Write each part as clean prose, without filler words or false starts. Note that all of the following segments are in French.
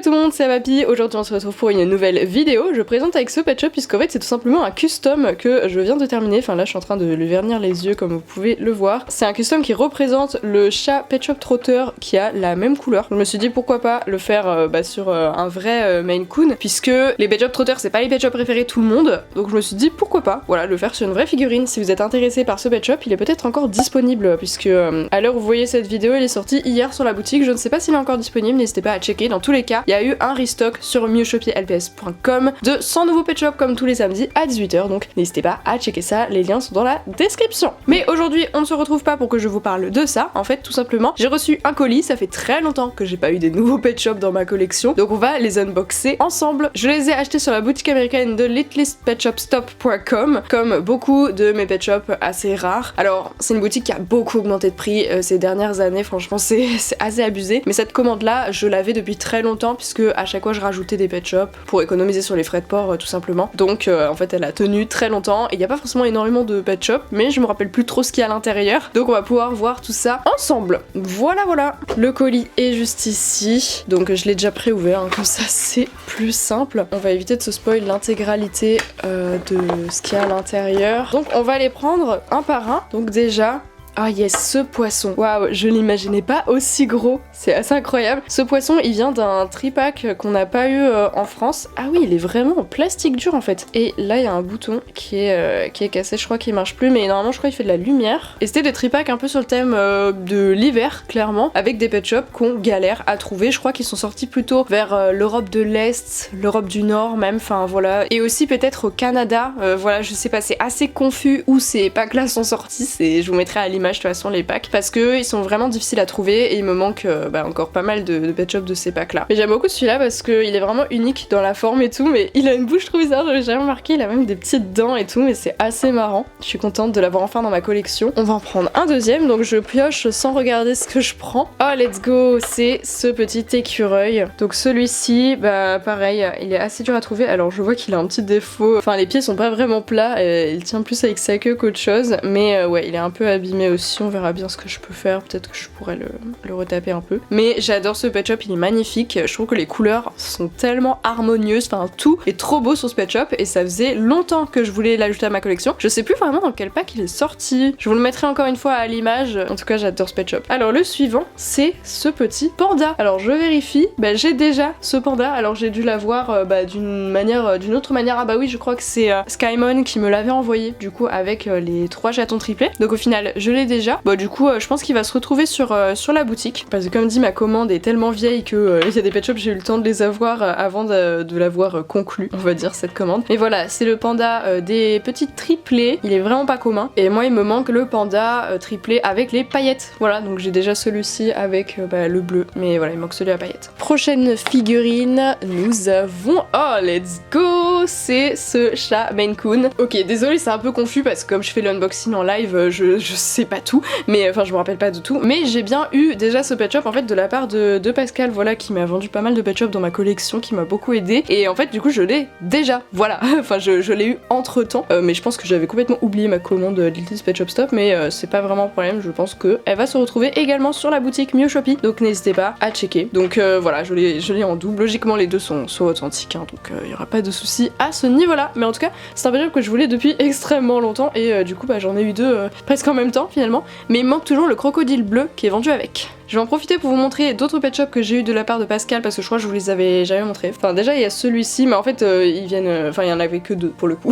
tout le monde, c'est Mappy. Aujourd'hui on se retrouve pour une nouvelle vidéo. Je présente avec ce pet shop puisqu'en fait c'est tout simplement un custom que je viens de terminer. Enfin là je suis en train de lui vernir les yeux comme vous pouvez le voir. C'est un custom qui représente le chat Pet Shop Trotter qui a la même couleur. Je me suis dit pourquoi pas le faire sur un vrai Maine Coon, puisque les Pet Shop Trotter c'est pas les pet shops préférés de tout le monde. Donc je me suis dit pourquoi pas, voilà, le faire sur une vraie figurine. Si vous êtes intéressé par ce pet shop, il est peut-être encore disponible puisque à l'heure où vous voyez cette vidéo, il est sorti hier sur la boutique. Je ne sais pas s'il est encore disponible, n'hésitez pas à checker. Dans tous les cas, il y a eu un restock sur mieuxshoppierlps.com de 100 nouveaux pet shops comme tous les samedis à 18 h, donc n'hésitez pas à checker ça, les liens sont dans la description. Mais aujourd'hui, on ne se retrouve pas pour que je vous parle de ça. En fait, tout simplement, j'ai reçu un colis, ça fait très longtemps que j'ai pas eu des nouveaux pet shops dans ma collection, donc on va les unboxer ensemble. Je les ai achetés sur la boutique américaine de litlistpetshopstop.com, comme beaucoup de mes pet shops assez rares. Alors, c'est une boutique qui a beaucoup augmenté de prix ces dernières années, franchement c'est assez abusé, mais cette commande là, je l'avais depuis très longtemps puisque à chaque fois je rajoutais des pet shops pour économiser sur les frais de port tout simplement. Donc en fait elle a tenu très longtemps et il n'y a pas forcément énormément de pet shops, mais je me rappelle plus trop ce qu'il y a à l'intérieur, donc on va pouvoir voir tout ça ensemble. Voilà, le colis est juste ici, donc je l'ai déjà pré-ouvert, hein, comme ça c'est plus simple. On va éviter de se spoil l'intégralité de ce qu'il y a à l'intérieur. Donc on va les prendre un par un. Donc déjà, ah yes, ce poisson. Waouh, je l'imaginais pas aussi gros. C'est assez incroyable. Ce poisson, il vient d'un tripack qu'on n'a pas eu en France. Ah oui, il est vraiment en plastique dur en fait. Et là, il y a un bouton qui est cassé. Je crois qu'il marche plus, mais normalement, je crois qu'il fait de la lumière. Et c'était des tripacks un peu sur le thème de l'hiver, clairement, avec des pet shops qu'on galère à trouver. Je crois qu'ils sont sortis plutôt vers l'Europe de l'Est, l'Europe du Nord même. Enfin voilà. Et aussi peut-être au Canada. Voilà, je sais pas. C'est assez confus où ces packs-là sont sortis. Je vous mettrai à l'image de toute façon les packs parce que ils sont vraiment difficiles à trouver et il me manque encore pas mal de pet shops de ces packs là. Mais j'aime beaucoup celui-là parce qu'il est vraiment unique dans la forme et tout, mais il a une bouche trop bizarre, j'avais jamais remarqué, il a même des petites dents et tout, mais c'est assez marrant. Je suis contente de l'avoir enfin dans ma collection. On va en prendre un deuxième, donc je pioche sans regarder ce que je prends. Oh let's go, c'est ce petit écureuil. Donc celui-ci, bah pareil, il est assez dur à trouver. Alors je vois qu'il a un petit défaut, enfin les pieds sont pas vraiment plats, il tient plus avec sa queue qu'autre chose, mais ouais, il est un peu abîmé aussi, on verra bien ce que je peux faire, peut-être que je pourrais le retaper un peu. Mais j'adore ce pet shop, il est magnifique, je trouve que les couleurs sont tellement harmonieuses, enfin tout est trop beau sur ce pet shop et ça faisait longtemps que je voulais l'ajouter à ma collection. Je sais plus vraiment dans quel pack il est sorti, je vous le mettrai encore une fois à l'image, en tout cas j'adore ce pet shop. Alors le suivant, c'est ce petit panda. Alors je vérifie, j'ai déjà ce panda, alors j'ai dû l'avoir d'une autre manière, ah bah oui je crois que c'est Skymon qui me l'avait envoyé du coup avec les 3 chatons triplés, donc au final je l'ai déjà. Bah du coup je pense qu'il va se retrouver sur la boutique parce que comme dit ma commande est tellement vieille que il y a des pet shops j'ai eu le temps de les avoir avant de l'avoir conclu, on va dire, cette commande. Mais voilà, c'est le panda des petites triplés, il est vraiment pas commun et moi il me manque le panda triplé avec les paillettes. Voilà, donc j'ai déjà celui-ci avec le bleu, mais voilà il manque celui à paillettes. Prochaine figurine, nous avons, oh let's go, c'est ce chat Maine Coon. Ok, désolé c'est un peu confus parce que comme je fais l'unboxing en live, je sais pas tout, mais enfin je me rappelle pas de tout, mais j'ai bien eu déjà ce pet shop en fait de la part de Pascal, voilà, qui m'a vendu pas mal de pet shop dans ma collection, qui m'a beaucoup aidé et en fait du coup je l'ai déjà, voilà. Enfin je l'ai eu entre temps, mais je pense que j'avais complètement oublié ma commande de Little Pet Shop Stop, mais c'est pas vraiment un problème, je pense que elle va se retrouver également sur la boutique Mieux Shopee, donc n'hésitez pas à checker. Donc voilà, je l'ai en double, logiquement les deux sont authentiques, hein, donc il y aura pas de soucis à ce niveau là, mais en tout cas c'est un pet shop que je voulais depuis extrêmement longtemps et du coup j'en ai eu deux presque en même temps finalement, mais il manque toujours le crocodile bleu qui est vendu avec. Je vais en profiter pour vous montrer d'autres pet shops que j'ai eu de la part de Pascal parce que je crois que je vous les avais jamais montrés. Enfin déjà il y a celui-ci, mais en fait ils viennent, enfin il y en avait que 2 pour le coup.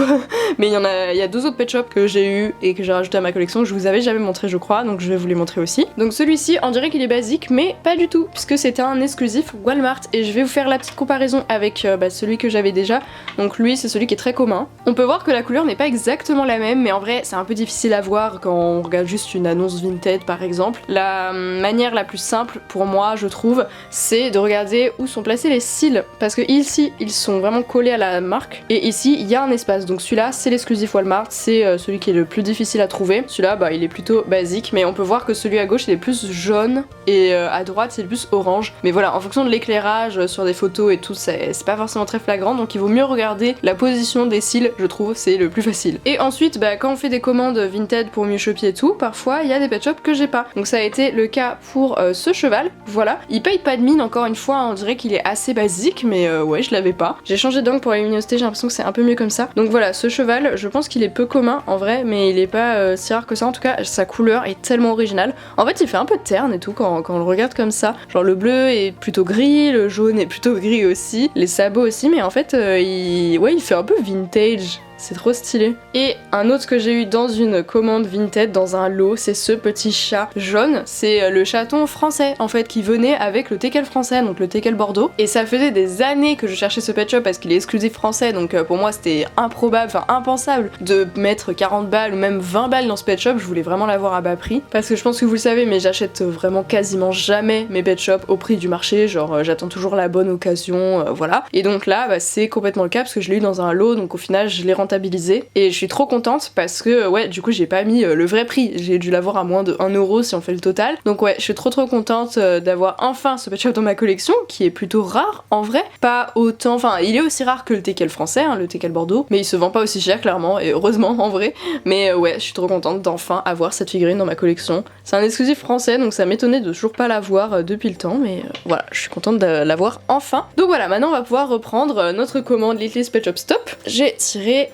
Mais il y a 2 autres pet shops que j'ai eu et que j'ai rajouté à ma collection que je vous avais jamais montré je crois, donc je vais vous les montrer aussi. Donc celui-ci on dirait qu'il est basique mais pas du tout puisque c'était un exclusif Walmart et je vais vous faire la petite comparaison avec celui que j'avais déjà. Donc lui c'est celui qui est très commun. On peut voir que la couleur n'est pas exactement la même, mais en vrai c'est un peu difficile à voir quand on regarde juste une annonce Vinted par exemple. La manière la plus simple pour moi je trouve, c'est de regarder où sont placés les cils, parce que ici ils sont vraiment collés à la marque et ici il y a un espace. Donc celui-là c'est l'exclusif Walmart, c'est celui qui est le plus difficile à trouver. Celui-là il est plutôt basique, mais on peut voir que celui à gauche il est plus jaune et à droite c'est plus orange. Mais voilà, en fonction de l'éclairage sur des photos et tout, c'est pas forcément très flagrant, donc il vaut mieux regarder la position des cils, je trouve, c'est le plus facile. Et ensuite quand on fait des commandes Vinted pour Mieux Shopee et tout, parfois il y a des pet shops que j'ai pas. Donc ça a été le cas pour ce cheval, voilà. Il paye pas de mine, encore une fois, on dirait qu'il est assez basique, mais ouais, je l'avais pas. J'ai changé d'angle pour la luminosité, j'ai l'impression que c'est un peu mieux comme ça. Donc voilà, ce cheval, je pense qu'il est peu commun en vrai, mais il est pas si rare que ça. En tout cas, sa couleur est tellement originale. En fait, il fait un peu terne et tout quand on le regarde comme ça. Genre le bleu est plutôt gris, le jaune est plutôt gris aussi, les sabots aussi, mais en fait, il fait un peu vintage. C'est trop stylé. Et un autre que j'ai eu dans une commande Vinted, dans un lot, c'est ce petit chat jaune. C'est le chaton français en fait qui venait avec le teckel français, donc le teckel Bordeaux. Et ça faisait des années que je cherchais ce pet shop parce qu'il est exclusif français, donc pour moi c'était improbable, enfin impensable de mettre 40 balles ou même 20 balles dans ce pet shop. Je voulais vraiment l'avoir à bas prix parce que je pense que vous le savez, mais j'achète vraiment quasiment jamais mes pet shops au prix du marché, genre j'attends toujours la bonne occasion, voilà. Et donc là, bah, c'est complètement le cas parce que je l'ai eu dans un lot, donc au final je l'ai rentabilisé. Et je suis trop contente parce que ouais, du coup j'ai pas mis le vrai prix, j'ai dû l'avoir à moins de 1 euro si on fait le total. Donc ouais, je suis trop contente d'avoir enfin ce pet shop dans ma collection qui est plutôt rare en vrai, pas autant, enfin il est aussi rare que le teckel français, hein, le teckel Bordeaux, mais il se vend pas aussi cher clairement et heureusement en vrai. Mais ouais, je suis trop contente d'enfin avoir cette figurine dans ma collection. C'est un exclusif français donc ça m'étonnait de toujours pas l'avoir depuis le temps, mais voilà, je suis contente de l'avoir enfin. Donc voilà, maintenant on va pouvoir reprendre notre commande Little's Pet Shop Stop. J'ai tiré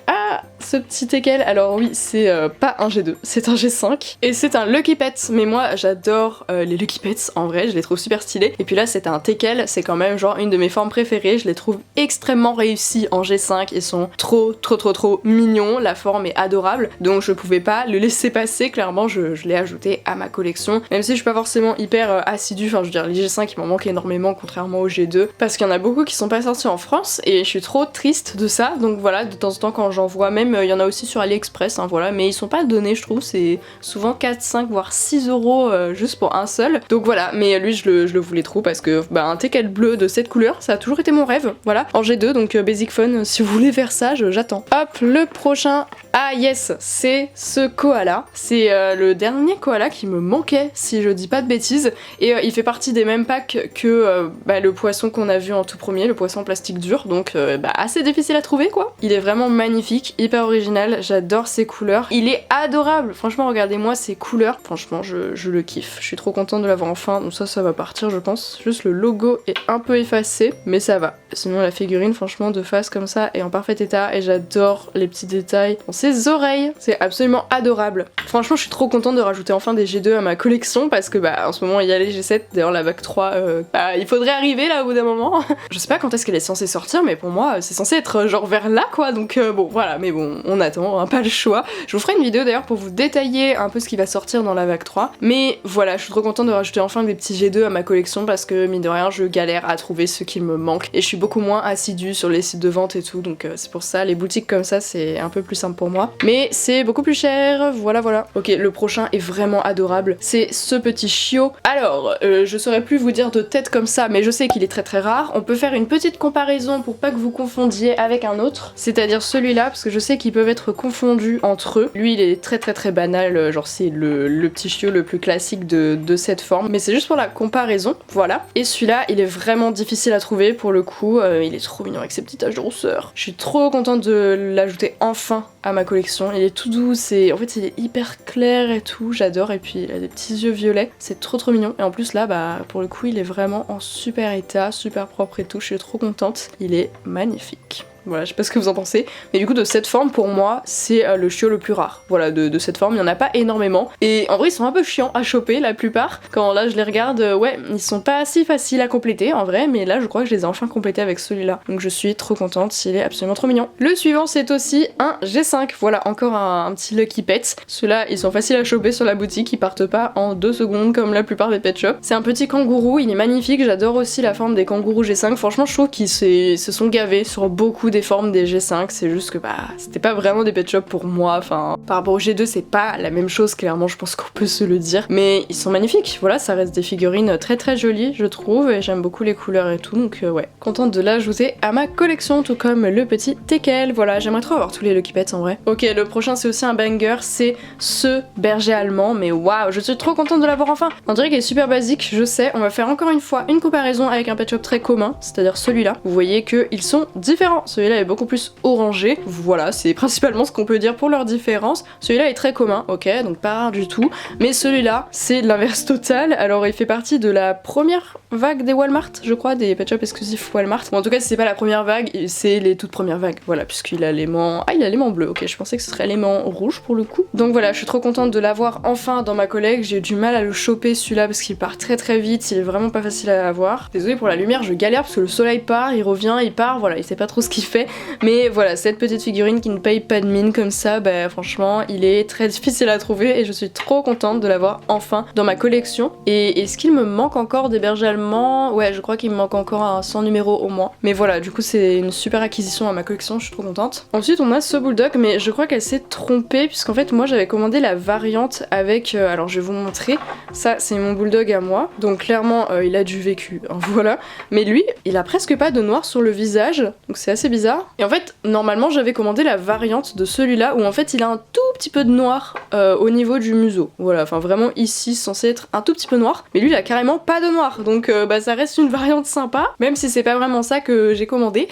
ce petit teckel, alors oui c'est pas un G2, c'est un G5 et c'est un Lucky Pet, mais moi j'adore les Lucky Pets en vrai, je les trouve super stylés. Et puis là c'est un teckel, c'est quand même genre une de mes formes préférées, je les trouve extrêmement réussis en G5, ils sont trop mignons, la forme est adorable, donc je pouvais pas le laisser passer, clairement je l'ai ajouté à ma collection, même si je suis pas forcément hyper assidue, enfin je veux dire les G5 il m'en manque énormément contrairement aux G2, parce qu'il y en a beaucoup qui sont pas sortis en France et je suis trop triste de ça, donc voilà, de temps en temps quand j'en vois, même il y en a aussi sur AliExpress, hein, voilà, mais ils sont pas donnés je trouve, c'est souvent 4, 5 voire 6 euros juste pour un seul, donc voilà, mais lui je le voulais trop parce que bah, un teckel bleu de cette couleur ça a toujours été mon rêve, voilà, en G2, donc Basic Fun, si vous voulez faire ça j'attends. Hop, le prochain, ah yes, c'est ce koala, c'est le dernier koala qui me manquait si je dis pas de bêtises, et il fait partie des mêmes packs que bah, le poisson qu'on a vu en tout premier, le poisson en plastique dur, donc bah, assez difficile à trouver quoi. Il est vraiment magnifique, hyper original, j'adore ses couleurs, il est adorable, franchement regardez-moi ses couleurs, franchement je le kiffe, je suis trop contente de l'avoir enfin, donc ça va partir je pense, juste le logo est un peu effacé, mais ça va, sinon la figurine franchement de face comme ça est en parfait état et j'adore les petits détails dans ses oreilles, c'est absolument adorable. Franchement je suis trop contente de rajouter enfin des G2 à ma collection parce que bah en ce moment il y a les G7, d'ailleurs la vague 3 bah, il faudrait arriver là au bout d'un moment. Je sais pas quand est-ce qu'elle est censée sortir mais pour moi c'est censé être genre vers là quoi, donc bon voilà, mais bon on attend, hein, pas le choix. Je vous ferai une vidéo d'ailleurs pour vous détailler un peu ce qui va sortir dans la vague 3, mais voilà, je suis trop contente de rajouter enfin des petits G2 à ma collection parce que mine de rien je galère à trouver ce qui me manque et je suis beaucoup moins assidue sur les sites de vente et tout, donc c'est pour ça les boutiques comme ça c'est un peu plus simple pour moi, mais c'est beaucoup plus cher, voilà. Ok, le prochain est vraiment adorable, c'est ce petit chiot. Alors je saurais plus vous dire de tête comme ça, mais je sais qu'il est très rare. On peut faire une petite comparaison pour pas que vous confondiez avec un autre, c'est-à-dire celui-là, parce que je sais qu'ils peuvent être confondus entre eux. Lui il est très banal, genre c'est le petit chiot le plus classique de cette forme, mais c'est juste pour la comparaison, voilà. Et celui-là il est vraiment difficile à trouver pour le coup, il est trop mignon avec ses petites taches de rousseur. Je suis trop contente de l'ajouter enfin à ma collection, il est tout doux, en fait il est hyper clair et tout, j'adore, et puis il a des petits yeux violets, c'est trop mignon, et en plus là bah pour le coup il est vraiment en super état, super propre et tout, je suis trop contente, il est magnifique. Voilà, je sais pas ce que vous en pensez, mais du coup de cette forme pour moi c'est le chiot le plus rare. Voilà, de cette forme il y en a pas énormément, et en vrai ils sont un peu chiants à choper la plupart. Quand là je les regarde, ouais ils sont pas si faciles à compléter en vrai, mais là je crois que je les ai enfin complétés avec celui-là, donc je suis trop contente, il est absolument trop mignon. Le suivant c'est aussi un G5, voilà encore un petit Lucky Pet. Ceux-là ils sont faciles à choper sur la boutique, ils partent pas en 2 secondes comme la plupart des pet shops. C'est un petit kangourou, il est magnifique, j'adore aussi la forme des kangourous G5, franchement je trouve qu'ils se sont gavés sur beaucoup des formes des G5, c'est juste que bah c'était pas vraiment des pet shops pour moi, enfin par rapport au G2 c'est pas la même chose clairement, je pense qu'on peut se le dire, mais ils sont magnifiques, voilà, ça reste des figurines très jolies je trouve, et j'aime beaucoup les couleurs et tout, donc ouais, contente de l'ajouter à ma collection, tout comme le petit teckel, voilà, j'aimerais trop avoir tous les Lucky Pets en vrai. Ok, le prochain c'est aussi un banger, c'est ce berger allemand, mais waouh, je suis trop contente de l'avoir enfin. On dirait qu'il est super basique, je sais, on va faire encore une fois une comparaison avec un pet shop très commun, c'est-à-dire celui-là. Vous voyez qu'ils sont différents, celui-là est beaucoup plus orangé. Voilà, c'est principalement ce qu'on peut dire pour leur différence. Celui-là est très commun, ok, donc pas rare du tout, mais celui-là, c'est l'inverse total. Alors il fait partie de la première vague des Walmart, je crois, des Pet Shop exclusifs Walmart. Bon, en tout cas, c'est pas la première vague, c'est les toutes premières vagues, voilà, puisqu'il a l'aimant... Ah, il a l'aimant bleu, ok, je pensais que ce serait l'aimant rouge pour le coup. Donc voilà, je suis trop contente de l'avoir enfin dans ma collecte. J'ai eu du mal à le choper celui-là parce qu'il part très très vite, il est vraiment pas facile à avoir. Désolée pour la lumière, je galère parce que le soleil part, il revient, il part, voilà, il sait pas trop ce qu'il fait. Mais voilà, cette petite figurine qui ne paye pas de mine comme ça, bah franchement, il est très difficile à trouver et je suis trop contente de l'avoir enfin dans ma collection. Et est-ce qu'il me manque encore des bergers allemands? Ouais, je crois qu'il me manque encore un 100 numéros au moins. Mais voilà, du coup c'est une super acquisition à ma collection, je suis trop contente. Ensuite on a ce bulldog, mais je crois qu'elle s'est trompée puisqu'en fait moi j'avais commandé la variante avec... alors je vais vous montrer, ça c'est mon bulldog à moi, donc clairement il a du vécu, hein, voilà. Mais lui, il a presque pas de noir sur le visage, donc c'est assez bizarre. Et en fait, normalement j'avais commandé la variante de celui-là où en fait il a un tout petit peu de noir au niveau du museau. Voilà, enfin vraiment ici censé être un tout petit peu noir, mais lui il a carrément pas de noir, donc bah ça reste une variante sympa, même si c'est pas vraiment ça que j'ai commandé.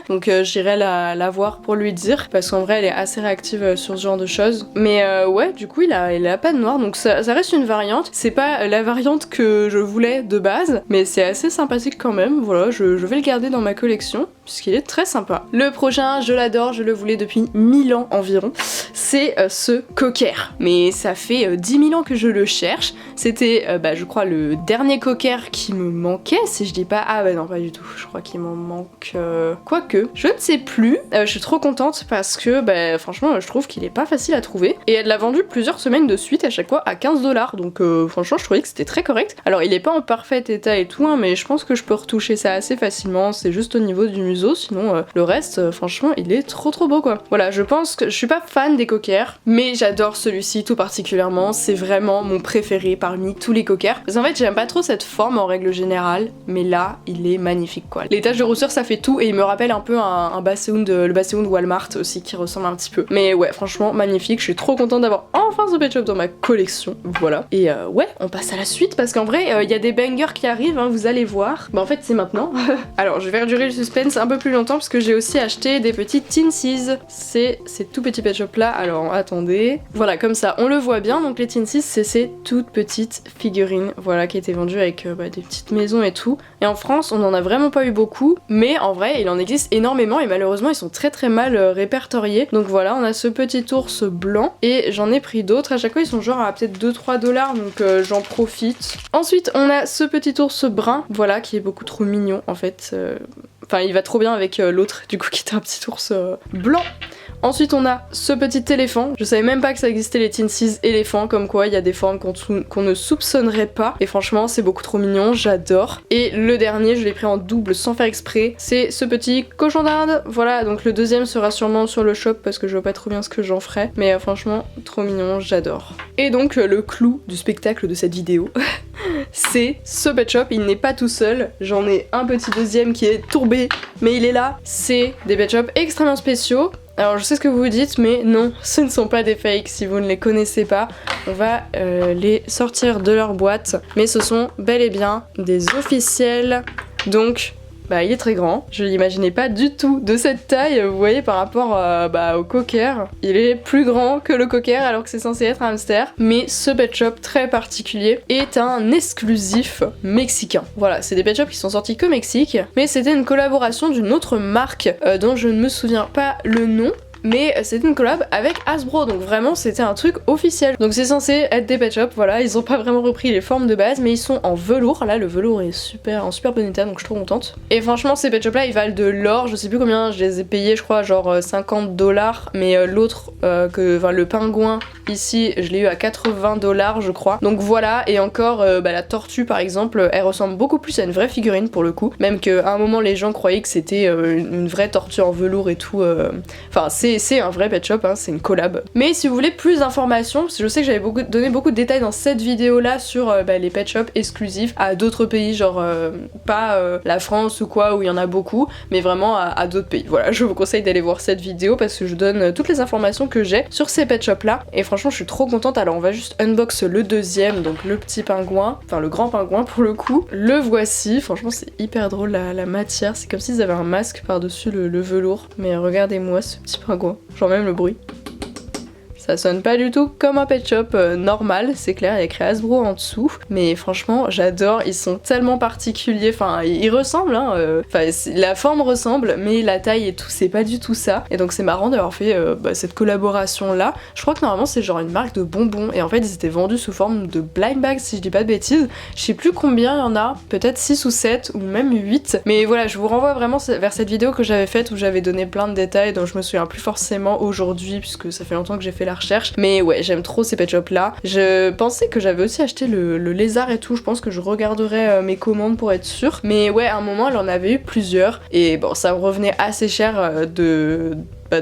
Donc j'irai la voir pour lui dire, parce qu'en vrai elle est assez réactive sur ce genre de choses. Mais ouais, du coup il a pas de noir, donc ça reste une variante. C'est pas la variante que je voulais de base, mais c'est assez sympathique quand même. Voilà, je vais le garder dans ma collection, puisqu'il est très sympa. Le prochain, je l'adore, je le voulais depuis 1000 ans environ, c'est ce cocker. Mais ça fait 10 000 ans que je le cherche. C'était, bah, je crois, le dernier cocker qui me manquait, si je dis pas... Ah bah non, pas du tout, je crois qu'il m'en manque... Quoique, je ne sais plus. Je suis trop contente parce que, bah, franchement, je trouve qu'il est pas facile à trouver. Et elle l'a vendu plusieurs semaines de suite, à chaque fois à 15 $, donc franchement, je trouvais que c'était très correct. Alors, il est pas en parfait état et tout, hein, mais je pense que je peux retoucher ça assez facilement, c'est juste au niveau du museau, sinon le reste, franchement, il est trop beau, quoi. Voilà, je pense que je suis pas fan des cockers, mais j'adore celui-ci tout particulièrement, c'est vraiment mon préféré parmi tous les cockers. Parce qu'en fait, j'aime pas trop cette forme en règle générale, mais là, il est magnifique, quoi. Les taches de rousseur, ça fait tout, et il me rappelle un peu un Bassehound, le Bassehound Walmart aussi, qui ressemble un petit peu. Mais ouais, franchement, magnifique, je suis trop contente d'avoir enfin ce Pet Shop dans ma collection, voilà. Et ouais, on passe à la suite, parce qu'en vrai, il y a des bangers qui arrivent, hein, vous allez voir. Bah en fait, c'est maintenant. Alors, je vais faire durer le suspense un peu plus longtemps, parce que j'ai aussi acheté des petits Teensies. C'est ces tout petits Pet Shop là, alors attendez. Voilà, comme ça, on le voit bien, donc les Teensies, c'est ces toutes petites figurines, voilà, qui étaient vendues avec bah, des petites maisons et tout. Et en France, on en a vraiment pas eu beaucoup, mais en vrai, il en existe énormément, et malheureusement, ils sont très mal répertoriés. Donc voilà, on a ce petit ours blanc, et j'en ai pris d'autres, à chaque fois, ils sont genre à peut-être 2-3 $, donc j'en profite. Ensuite, on a ce petit ours brun, voilà, qui est beaucoup trop mignon, en fait. Enfin, il va trop bien avec l'autre, du coup, qui était un petit ours blanc. Ensuite, on a ce petit éléphant. Je savais même pas que ça existait les Teensies éléphants, comme quoi il y a des formes qu'on ne soupçonnerait pas. Et franchement, c'est beaucoup trop mignon, j'adore. Et le dernier, je l'ai pris en double sans faire exprès, c'est ce petit cochon d'Inde. Voilà, donc le deuxième sera sûrement sur le shop parce que je vois pas trop bien ce que j'en ferai. Mais franchement, trop mignon, j'adore. Et donc, le clou du spectacle de cette vidéo, c'est ce Pet Shop. Il n'est pas tout seul. J'en ai un petit deuxième qui est tourbé, mais il est là. C'est des Pet Shop extrêmement spéciaux. Alors je sais ce que vous vous dites, mais non, ce ne sont pas des fakes si vous ne les connaissez pas. On va les sortir de leur boîte, mais ce sont bel et bien des officiels. Donc, bah il est très grand, je l'imaginais pas du tout de cette taille, vous voyez par rapport au cocker. Il est plus grand que le cocker alors que c'est censé être un hamster, mais ce Pet Shop très particulier est un exclusif mexicain. Voilà, c'est des Pet Shop qui sont sortis qu'au Mexique, mais c'était une collaboration d'une autre marque dont je ne me souviens pas le nom. Mais c'était une collab avec Hasbro, donc vraiment c'était un truc officiel. Donc c'est censé être des Pet Shop, voilà, ils ont pas vraiment repris les formes de base, mais ils sont en velours. Là le velours est en super bon état, donc je suis trop contente. Et franchement ces Pet Shop là ils valent de l'or, je sais plus combien, je les ai payés je crois genre 50 $, mais l'autre, le pingouin ici je l'ai eu à 80 $ je crois. Donc voilà, et encore la tortue par exemple, elle ressemble beaucoup plus à une vraie figurine pour le coup, même qu'à un moment les gens croyaient que c'était une vraie tortue en velours et tout, enfin c'est c'est un vrai pet shop, hein, c'est une collab. Mais si vous voulez plus d'informations, parce que je sais que j'avais donné beaucoup de détails dans cette vidéo là sur les pet shops exclusifs à d'autres pays, genre pas la France ou quoi où il y en a beaucoup, mais vraiment à d'autres pays. Voilà, je vous conseille d'aller voir cette vidéo parce que je donne toutes les informations que j'ai sur ces pet shops là, et franchement je suis trop contente. Alors on va juste unbox le deuxième, donc le petit pingouin, enfin le grand pingouin pour le coup. Le voici, franchement c'est hyper drôle la matière, c'est comme s'ils avaient un masque par-dessus le velours, mais regardez-moi ce petit pingouin, genre même le bruit. Ça sonne pas du tout comme un pet shop normal, c'est clair, il y a écrit Hasbro en dessous, mais franchement j'adore, ils sont tellement particuliers, enfin ils ressemblent, hein, la forme ressemble, mais la taille et tout c'est pas du tout ça, et donc c'est marrant d'avoir fait cette collaboration là. Je crois que normalement c'est genre une marque de bonbons, et en fait ils étaient vendus sous forme de blind bags si je dis pas de bêtises, je sais plus combien il y en a, peut-être 6 ou 7 ou même 8, mais voilà, je vous renvoie vraiment vers cette vidéo que j'avais faite où j'avais donné plein de détails dont je me souviens plus forcément aujourd'hui puisque ça fait longtemps que j'ai fait la recherche, mais ouais j'aime trop ces pet shops là. Je pensais que j'avais aussi acheté le lézard et tout, je pense que je regarderai mes commandes pour être sûre, mais ouais à un moment elle en avait eu plusieurs et bon ça me revenait assez cher de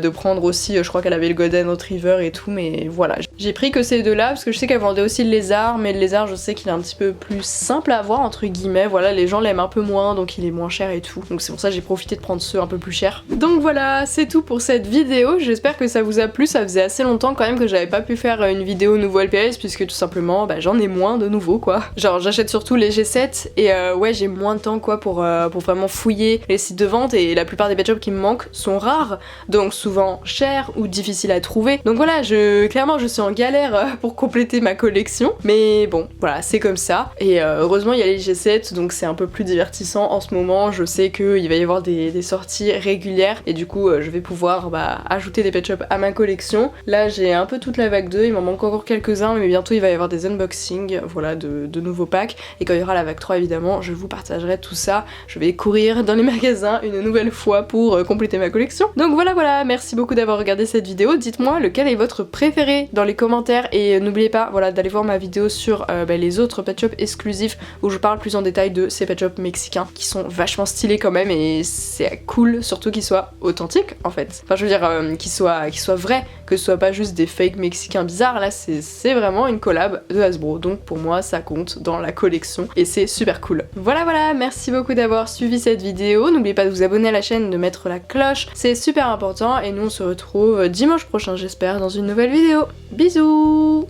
prendre aussi, je crois qu'elle avait le Golden Retriever et tout, mais voilà. J'ai pris que ces deux là parce que je sais qu'elle vendait aussi le lézard, mais le lézard je sais qu'il est un petit peu plus simple à avoir entre guillemets, voilà, les gens l'aiment un peu moins donc il est moins cher et tout, donc c'est pour ça que j'ai profité de prendre ceux un peu plus chers. Donc voilà, c'est tout pour cette vidéo, j'espère que ça vous a plu, ça faisait assez longtemps quand même que j'avais pas pu faire une vidéo nouveau LPS puisque tout simplement j'en ai moins de nouveau quoi. Genre j'achète surtout les G7 et ouais j'ai moins de temps quoi pour vraiment fouiller les sites de vente et la plupart des pet shops qui me manquent sont rares, donc souvent cher ou difficile à trouver. Donc voilà, clairement je suis en galère pour compléter ma collection, mais bon voilà c'est comme ça, et heureusement il y a les G7 donc c'est un peu plus divertissant en ce moment. Je sais qu'il va y avoir des sorties régulières et du coup je vais pouvoir ajouter des pet shops à ma collection. Là j'ai un peu toute la vague 2, il m'en manque encore quelques-uns, mais bientôt il va y avoir des unboxings voilà de nouveaux packs, et quand il y aura la vague 3 évidemment je vous partagerai tout ça. Je vais courir dans les magasins une nouvelle fois pour compléter ma collection. Donc voilà, merci beaucoup d'avoir regardé cette vidéo, dites-moi lequel est votre préféré dans les commentaires, et n'oubliez pas voilà d'aller voir ma vidéo sur les autres pet shops exclusifs où je parle plus en détail de ces pet shops mexicains qui sont vachement stylés quand même, et c'est cool surtout qu'ils soient authentiques en fait, enfin je veux dire qu'ils soient vrais, que ce soit pas juste des fakes mexicains bizarres. Là c'est vraiment une collab de Hasbro, donc pour moi ça compte dans la collection et c'est super cool. Voilà, merci beaucoup d'avoir suivi cette vidéo, n'oubliez pas de vous abonner à la chaîne, de mettre la cloche, c'est super important, et nous on se retrouve dimanche prochain j'espère dans une nouvelle vidéo. Bisous.